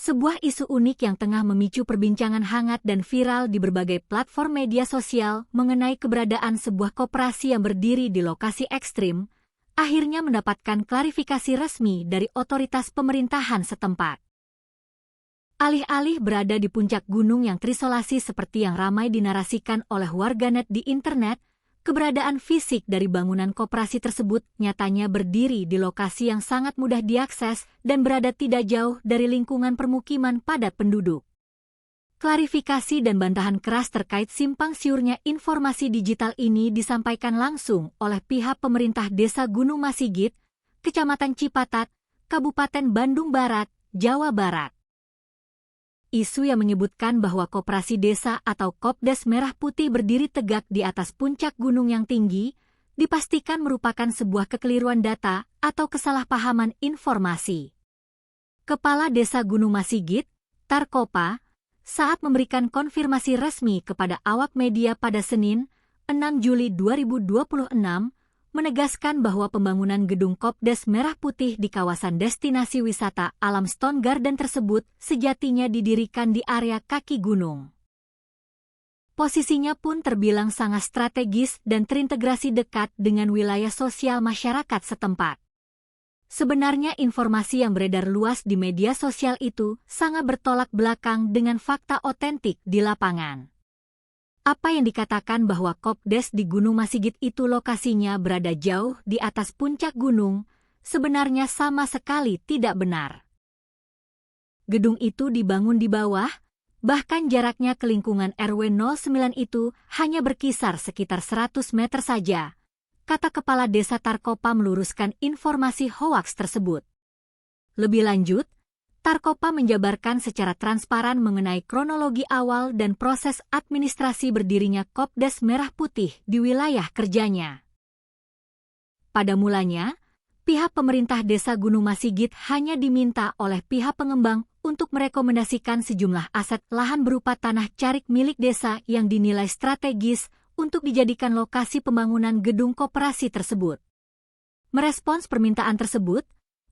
Sebuah isu unik yang tengah memicu perbincangan hangat dan viral di berbagai platform media sosial mengenai keberadaan sebuah koperasi yang berdiri di lokasi ekstrim, akhirnya mendapatkan klarifikasi resmi dari otoritas pemerintahan setempat. Alih-alih berada di puncak gunung yang terisolasi seperti yang ramai dinarasikan oleh warganet di internet, keberadaan fisik dari bangunan koperasi tersebut nyatanya berdiri di lokasi yang sangat mudah diakses dan berada tidak jauh dari lingkungan permukiman padat penduduk. Klarifikasi dan bantahan keras terkait simpang siurnya informasi digital ini disampaikan langsung oleh pihak pemerintah Desa Gunung Masigit, Kecamatan Cipatat, Kabupaten Bandung Barat, Jawa Barat. Isu yang menyebutkan bahwa koperasi desa atau Kopdes Merah Putih berdiri tegak di atas puncak gunung yang tinggi, dipastikan merupakan sebuah kekeliruan data atau kesalahpahaman informasi. Kepala Desa Gunung Masigit, Tarkopa, saat memberikan konfirmasi resmi kepada awak media pada Senin, 6 Juli 2026, menegaskan bahwa pembangunan gedung Kopdes Merah Putih di kawasan destinasi wisata alam Stone Garden tersebut sejatinya didirikan di area kaki gunung. Posisinya pun terbilang sangat strategis dan terintegrasi dekat dengan wilayah sosial masyarakat setempat. Sebenarnya informasi yang beredar luas di media sosial itu sangat bertolak belakang dengan fakta otentik di lapangan. Apa yang dikatakan bahwa Kopdes di Gunung Masigit itu lokasinya berada jauh di atas puncak gunung, sebenarnya sama sekali tidak benar. Gedung itu dibangun di bawah, bahkan jaraknya ke lingkungan RW 09 itu hanya berkisar sekitar 100 meter saja, kata Kepala Desa Tarkopa meluruskan informasi hoaks tersebut. Lebih lanjut, Tarkopa menjabarkan secara transparan mengenai kronologi awal dan proses administrasi berdirinya Kopdes Merah Putih di wilayah kerjanya. Pada mulanya, pihak pemerintah Desa Gunung Masigit hanya diminta oleh pihak pengembang untuk merekomendasikan sejumlah aset lahan berupa tanah carik milik desa yang dinilai strategis untuk dijadikan lokasi pembangunan gedung koperasi tersebut. Merespons permintaan tersebut,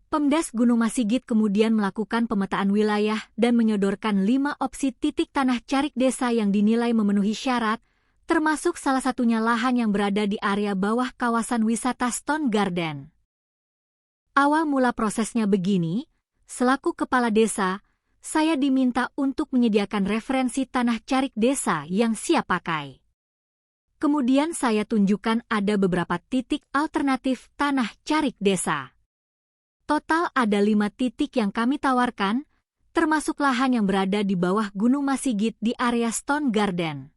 Pemdes Gunung Masigit kemudian melakukan pemetaan wilayah dan menyodorkan 5 opsi titik tanah carik desa yang dinilai memenuhi syarat, termasuk salah satunya lahan yang berada di area bawah kawasan wisata Stone Garden. Awal mula prosesnya begini, selaku kepala desa, saya diminta untuk menyediakan referensi tanah carik desa yang siap pakai. Kemudian saya tunjukkan ada beberapa titik alternatif tanah carik desa. Total ada 5 titik yang kami tawarkan, termasuk lahan yang berada di bawah Gunung Masigit di area Stone Garden.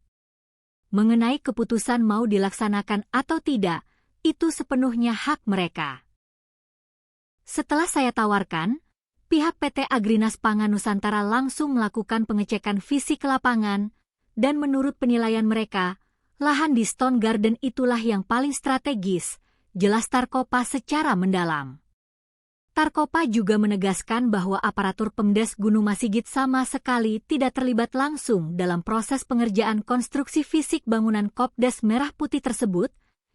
Mengenai keputusan mau dilaksanakan atau tidak, itu sepenuhnya hak mereka. Setelah saya tawarkan, pihak PT Agrinas Pangan Nusantara langsung melakukan pengecekan fisik lapangan, dan menurut penilaian mereka, lahan di Stone Garden itulah yang paling strategis, jelas Tarkopa secara mendalam. Tarkopa juga menegaskan bahwa aparatur Pemdes Gunung Masigit sama sekali tidak terlibat langsung dalam proses pengerjaan konstruksi fisik bangunan Kopdes Merah Putih tersebut,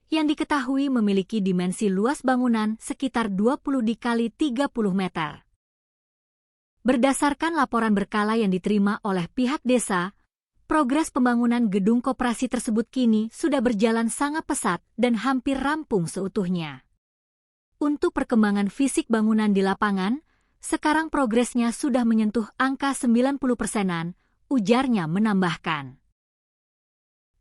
yang diketahui memiliki dimensi luas bangunan sekitar 20 dikali 30 meter. Berdasarkan laporan berkala yang diterima oleh pihak desa, progres pembangunan gedung koperasi tersebut kini sudah berjalan sangat pesat dan hampir rampung seutuhnya. Untuk perkembangan fisik bangunan di lapangan, sekarang progresnya sudah menyentuh angka 90%-an, ujarnya menambahkan.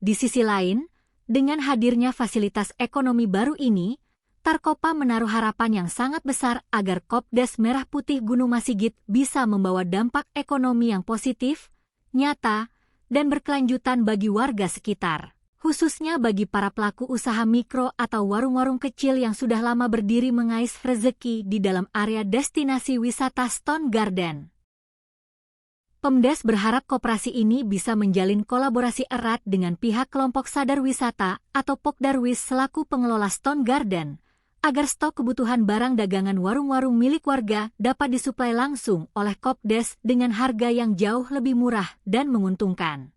Di sisi lain, dengan hadirnya fasilitas ekonomi baru ini, Tarkopa menaruh harapan yang sangat besar agar Kopdes Merah Putih Gunung Masigit bisa membawa dampak ekonomi yang positif, nyata, dan berkelanjutan bagi warga sekitar. Khususnya bagi para pelaku usaha mikro atau warung-warung kecil yang sudah lama berdiri mengais rezeki di dalam area destinasi wisata Stone Garden. Pemdes berharap koperasi ini bisa menjalin kolaborasi erat dengan pihak kelompok sadar wisata atau Pokdarwis selaku pengelola Stone Garden, agar stok kebutuhan barang dagangan warung-warung milik warga dapat disuplai langsung oleh Kopdes dengan harga yang jauh lebih murah dan menguntungkan.